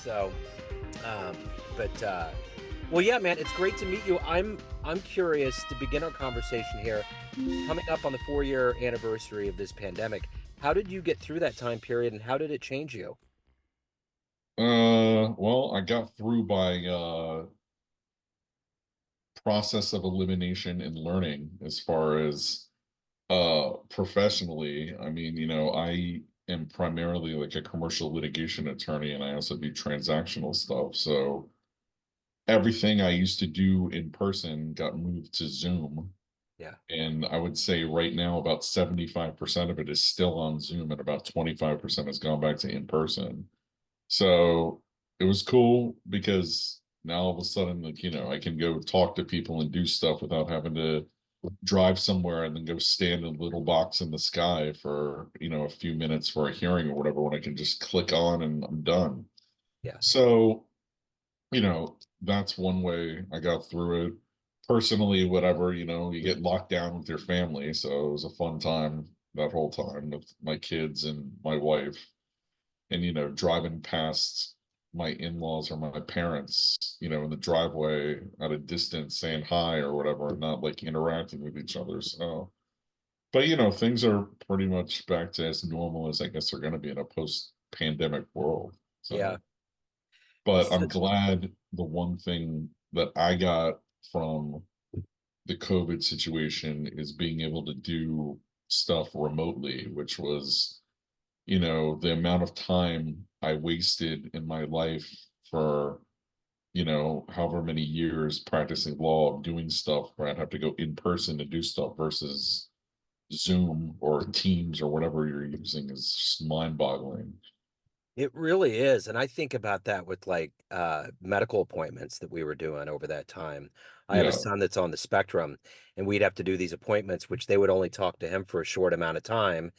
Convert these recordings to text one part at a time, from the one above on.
So, um, but well, yeah, man, it's great to meet you. I'm curious to begin our conversation here. Coming up on the 4-year anniversary of this pandemic, how did you get through that time period, and how did it change you? Well, I got through by process of elimination and learning as far as professionally. I mean, I am primarily like a commercial litigation attorney and I also do transactional stuff. So everything I used to do in person got moved to Zoom. Yeah, And I would say right now about 75% of it is still on Zoom and about 25% has gone back to in person. So it was cool because now all of a sudden, like, I can go talk to people and do stuff without having to drive somewhere and then go stand in a little box in the sky for, a few minutes for a hearing or whatever, when I can just click on and I'm done. yeah. So, that's one way I got through it. Personally, whatever, you get locked down with your family. So it was a fun time that whole time with my kids and my wife and driving past my in-laws or my parents in the driveway at a distance saying hi or whatever and not like interacting with each other. So but things are pretty much back to as normal as I guess they're going to be in a post-pandemic world. Yeah. So but So, I'm glad the one thing that I got from the COVID situation is being able to do stuff remotely, which was the amount of time I wasted in my life for, however many years practicing law, doing stuff where I'd have to go in person to do stuff versus Zoom or Teams or whatever you're using is just mind-boggling. it really is. And I think about that with like medical appointments that we were doing over that time. I have a Yeah, son that's on the spectrum, and we'd have to do these appointments, which they would only talk to him for a short amount of time.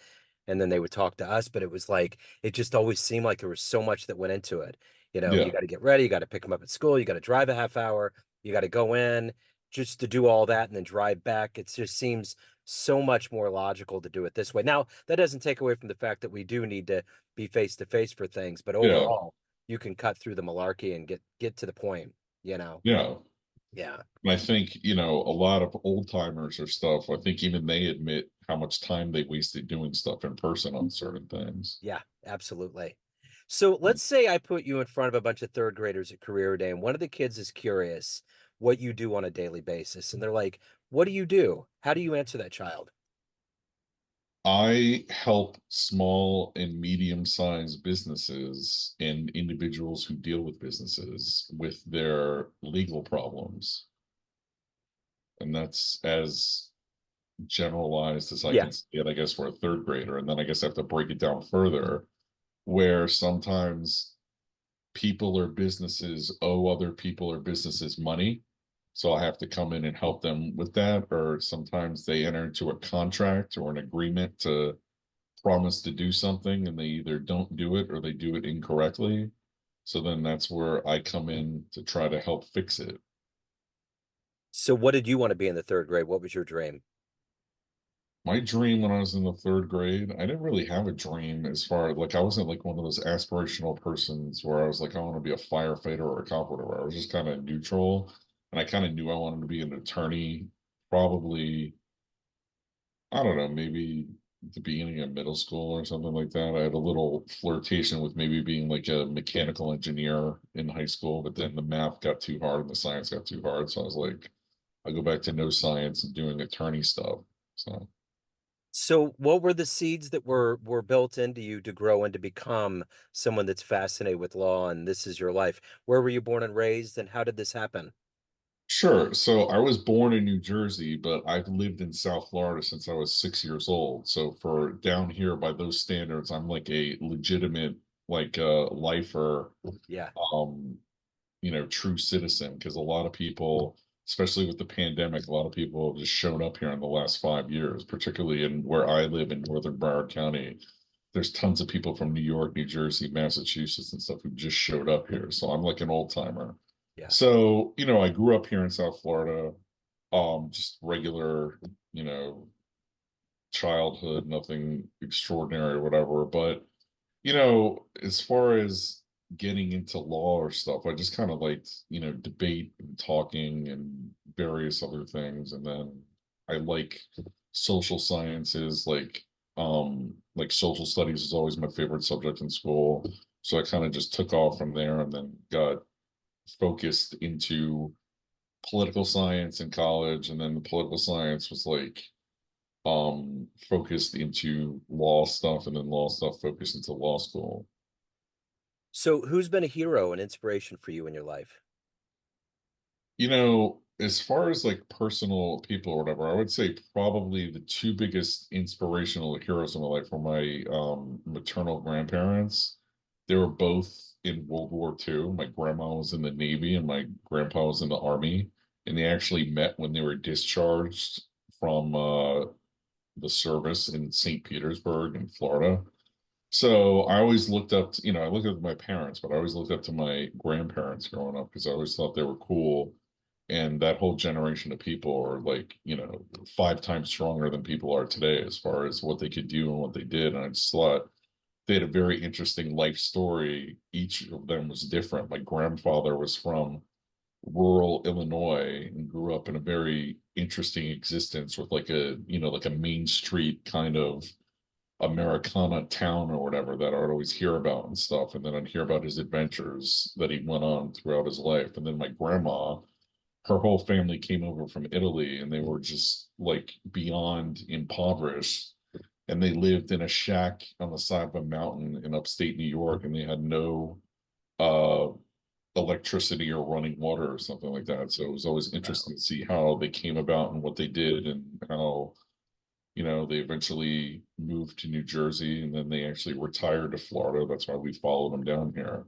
And then they would talk to us, but it was like, it just always seemed like there was so much that went into it. You yeah, got to get ready, you got to pick him up at school, you got to drive a half hour, you got to go in just to do all that and then drive back. It just seems so much more logical to do it this way. Now, that doesn't take away from the fact that we do need to be face to face for things, but yeah, overall, you can cut through the malarkey and get to the point, you know. yeah. Yeah. And I think, a lot of old timers or stuff, I think even they admit how much time they wasted doing stuff in person on certain things. Yeah, absolutely. So let's say I put you in front of a bunch of third graders at career day, and one of the kids is curious what you do on a daily basis. And they're like, what do you do? How do you answer that child? I help small and medium-sized businesses and individuals who deal with businesses with their legal problems. And that's as generalized as I Yeah. can see it, I guess, for a third grader. And then I guess I have to break it down further, where sometimes people or businesses owe other people or businesses money. So I have to come in and help them with that. Or sometimes they enter into a contract or an agreement to promise to do something and they either don't do it or they do it incorrectly. So then that's where I come in to try to help fix it. So what did you want to be in the third grade? What was your dream? My dream when I was in the third grade, I didn't really have a dream as far like I wasn't like one of those aspirational persons where I was like, I want to be a firefighter or a cop or whatever. I was just kind of neutral. And I kind of knew I wanted to be an attorney, probably, I don't know, maybe at the beginning of middle school or something like that. I had a little flirtation with maybe being like a mechanical engineer in high school, but then the math got too hard and the science got too hard. So I was like, I'll go back to no science and doing attorney stuff. So So what were the seeds that were built into you to grow and to become someone that's fascinated with law and this is your life? Where were you born and raised, and how did this happen? sure. So I was born in New Jersey, but I've lived in South Florida since I was 6 years old. So for down here by those standards, I'm like a legitimate like lifer, Yeah. um, true citizen because a lot of people, especially with the pandemic, a lot of people have just shown up here in the last 5 years, particularly in where I live in Northern Broward County. There's tons of people from New York, New Jersey, Massachusetts, and stuff who just showed up here. So I'm like an old timer. Yeah. So, I grew up here in South Florida, just regular, you know, childhood, nothing extraordinary or whatever. But, as far as getting into law or stuff. I just kind of liked, debate and talking and various other things. And then I like social sciences, like social studies is always my favorite subject in school. So I kind of just took off from there and then got focused into political science in college. And then the political science was like focused into law stuff, and then law stuff focused into law school. So, who's been a hero and inspiration for you in your life? As far as like personal people or whatever, I would say probably the two biggest inspirational heroes in my life were my maternal grandparents. They were both in World War II. My grandma was in the Navy and my grandpa was in the Army, and they actually met when they were discharged from the service in St. Petersburg in Florida. So I always looked up to, I looked up to my parents, but I always looked up to my grandparents growing up because I always thought they were cool. And that whole generation of people are like, 5 times stronger than people are today as far as what they could do and what they did. And I just thought they had a very interesting life story. Each of them was different. My grandfather was from rural Illinois and grew up in a very interesting existence with like a main street kind of Americana town or whatever that I'd always hear about and stuff. And then I'd hear about his adventures that he went on throughout his life. And then my grandma, her whole family came over from Italy and they were just like beyond impoverished. And they lived in a shack on the side of a mountain in upstate New York, and they had no uh electricity or running water or something like that. So it was always Wow. interesting to see how they came about and what they did and how they eventually moved to New Jersey and then they actually retired to Florida. That's why we followed them down here.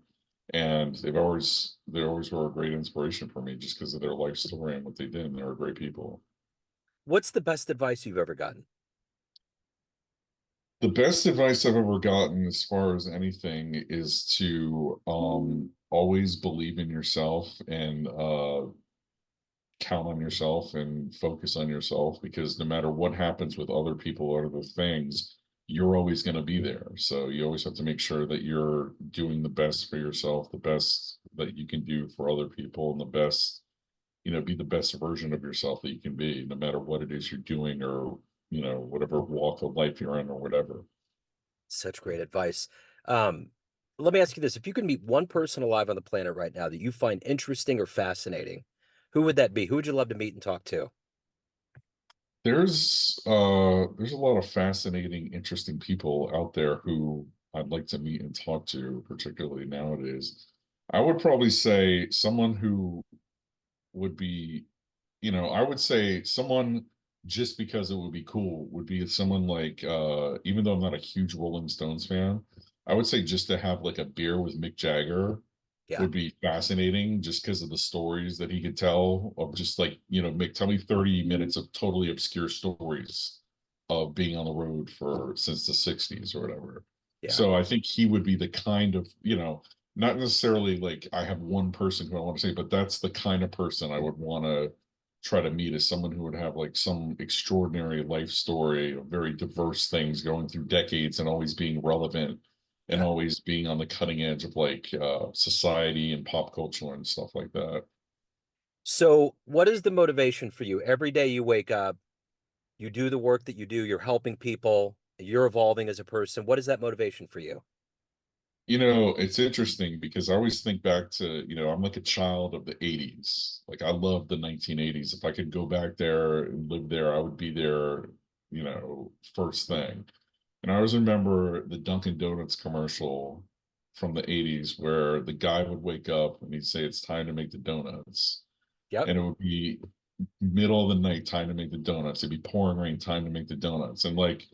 And they always were a great inspiration for me just because of their life story and what they did. And they were great people. What's the best advice you've ever gotten? The best advice I've ever gotten as far as anything is to always believe in yourself and count on yourself and focus on yourself, because no matter what happens with other people or other things, you're always going to be there. So you always have to make sure that you're doing the best for yourself, the best that you can do for other people, and the best, be the best version of yourself that you can be, no matter what it is you're doing or, whatever walk of life you're in or whatever. Such great advice. Um, Let me ask you this. If you could meet one person alive on the planet right now that you find interesting or fascinating, who would that be? Who would you love to meet and talk to? There's a lot of fascinating, interesting people out there who I'd like to meet and talk to, particularly nowadays. I would probably say someone who would be, I would say someone just because it would be cool would be someone like even though I'm not a huge Rolling Stones fan, I would say just to have like a beer with Mick Jagger Yeah, would be fascinating just because of the stories that he could tell of just like, Mick, tell me 30 minutes of totally obscure stories of being on the road for since the 60s or whatever. yeah. So I think he would be the kind of, not necessarily like I have one person who I want to say, but that's the kind of person I would want to try to meet, as someone who would have like some extraordinary life story of very diverse things going through decades and always being relevant and Yeah. always being on the cutting edge of like society and pop culture and stuff like that. So, what is the motivation for you? Every day you wake up, you do the work that you do, you're helping people, you're evolving as a person. What is that motivation for you? It's interesting because I always think back to, I'm like a child of the 80s. Like I love the 1980s. If I could go back there and live there, I would be there, first thing. And I always remember the Dunkin' Donuts commercial from the 80s where the guy would wake up and he'd say, "It's time to make the donuts." Yep. And it would be middle of the night, time to make the donuts. It'd be pouring rain, time to make the donuts. And like,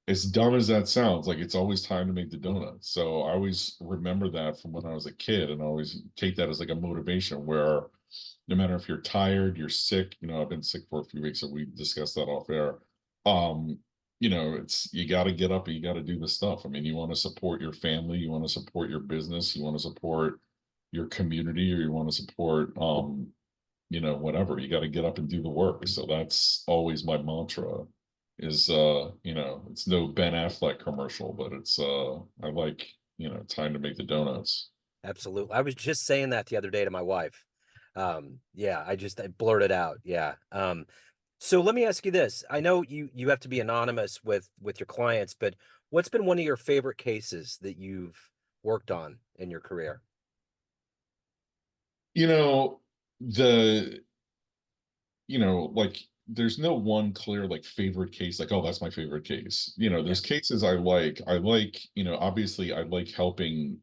as dumb as that sounds, like it's always time to make the donuts. So I always remember that from when I was a kid and I always take that as like a motivation where no matter if you're tired, you're sick, I've been sick for a few weeks, so we discussed that off air. Um, it's you got to get up and you got to do the stuff. I mean, you want to support your family, you want to support your business, you want to support your community, or you want to support whatever. You got to get up and do the work. So that's always my mantra is it's no Ben Affleck commercial, but it's I like, time to make the donuts. Absolutely. I was just saying that the other day to my wife. Yeah, I blurted out. Yeah. So let me ask you this. I know you have to be anonymous with your clients, but what's been one of your favorite cases that you've worked on in your career? You know, the like there's no one clear like favorite case, like, oh, that's my favorite case. Yeah. There's cases I like, obviously I like helping,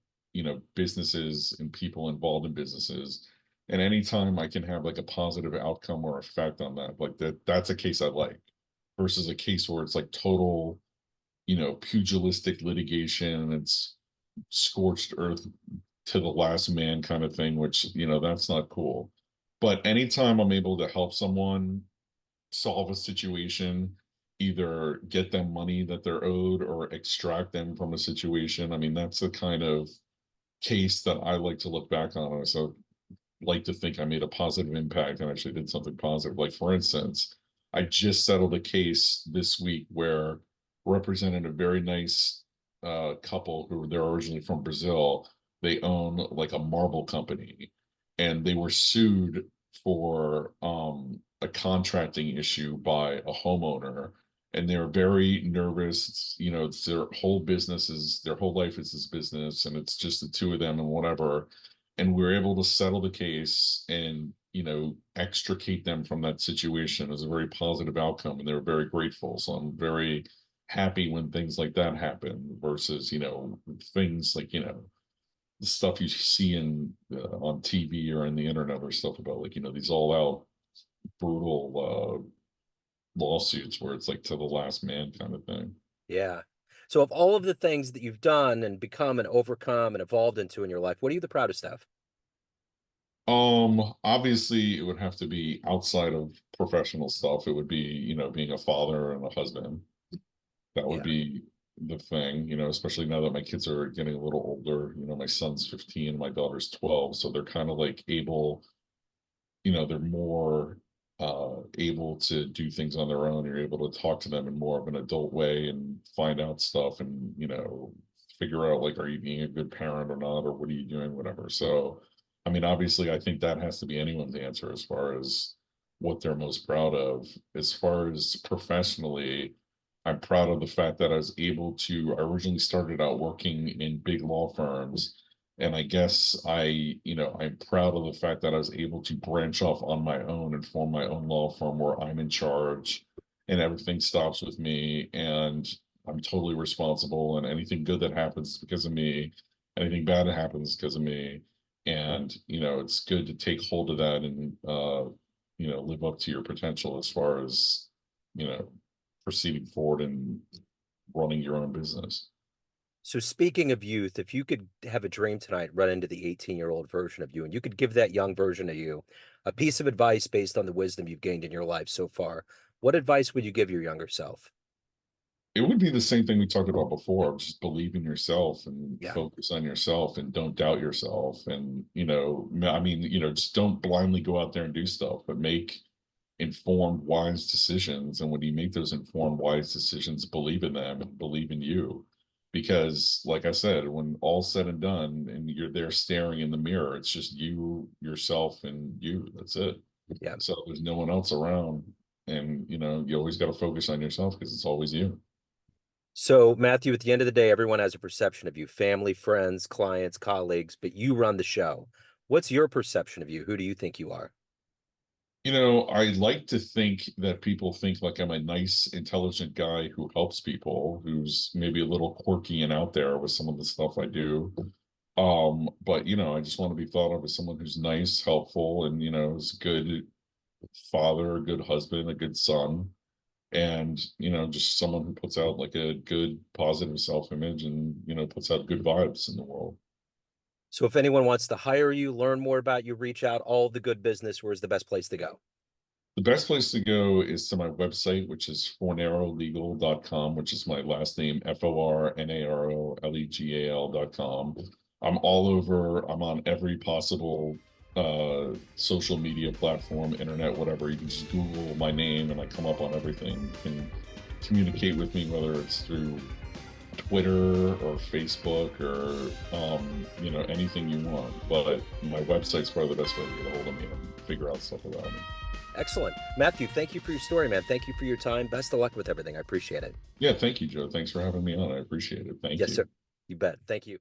businesses and people involved in businesses. And anytime I can have like a positive outcome or effect on that, like that's a case I like versus a case where it's like total, pugilistic litigation and it's scorched earth to the last man kind of thing, which, that's not cool. But anytime I'm able to help someone solve a situation, either get them money that they're owed or extract them from a situation, I mean, that's the kind of case that I like to look back on. So like to think I made a positive impact and actually did something positive. Like, for instance, I just settled a case this week where represented a very nice couple who they're originally from Brazil. They own like a marble company, and they were sued for a contracting issue by a homeowner. And they're very nervous. It's their whole business is their whole life is this business, and it's just the two of them and whatever, and we were able to settle the case and extricate them from that situation. It was a very positive outcome and they were very grateful, so I'm very happy when things like that happen versus things like the stuff you see on TV or on the internet or stuff about like these all out brutal lawsuits where it's like to the last man kind of thing. Yeah. So of all of the things that you've done and become and overcome and evolved into in your life, what are you the proudest of? Obviously it would have to be outside of professional stuff. It would be, being a father and a husband. That would Yeah. be the thing, especially now that my kids are getting a little older. My son's 15, my daughter's 12, so they're kind of like able, they're more able to do things on their own. You're able to talk to them in more of an adult way and find out stuff and, figure out like, are you being a good parent or not, or what are you doing, whatever. So, I mean, obviously, I think that has to be anyone's answer as far as what they're most proud of. As far as professionally, I'm proud of the fact that I originally started out working in big law firms, and I guess I'm proud of the fact that I was able to branch off on my own and form my own law firm where I'm in charge and everything stops with me and I'm totally responsible. And anything good that happens is because of me, anything bad that happens because of me. And, it's good to take hold of that and, live up to your potential as far as, you know, proceeding forward and running your own business. So speaking of youth, if you could have a dream tonight, run into the 18-year-old version of you, and you could give that young version of you a piece of advice based on the wisdom you've gained in your life so far, what advice would you give your younger self? It would be the same thing we talked about before. Just believe in yourself and Yeah. focus on yourself and don't doubt yourself. And, I mean, just don't blindly go out there and do stuff, but make informed, wise decisions. And when you make those informed, wise decisions, believe in them and believe in you. Because, like I said, when all's said and done and you're there staring in the mirror, it's just you, yourself, and you. That's it. Yeah. So there's no one else around. And, you always got to focus on yourself because it's always you. So, Matthew, at the end of the day, everyone has a perception of you, family, friends, clients, colleagues, but you run the show. What's your perception of you? Who do you think you are? I like to think that people think like I'm a nice, intelligent guy who helps people, who's maybe a little quirky and out there with some of the stuff I do. But I just want to be thought of as someone who's nice, helpful, and is a good father, a good husband, a good son, and just someone who puts out like a good, positive self-image and puts out good vibes in the world. So, if anyone wants to hire you, learn more about you, reach out, all the good business, where's the best place to go? The best place to go is to my website, which is fornarolegal.com, which is my last name, FORNAROLEGAL.com. I'm all over. I'm on every possible social media platform, internet, whatever. You can just Google my name and I come up on everything. You can communicate with me, whether it's through Twitter or Facebook or anything you want. But my website's probably the best way to get a hold of me and figure out stuff about me. Excellent. Matthew, thank you for your story, man. Thank you for your time. Best of luck with everything. I appreciate it. Yeah, thank you, Joe. Thanks for having me on. I appreciate it. Thank Yes, you. sir. You bet. Thank you.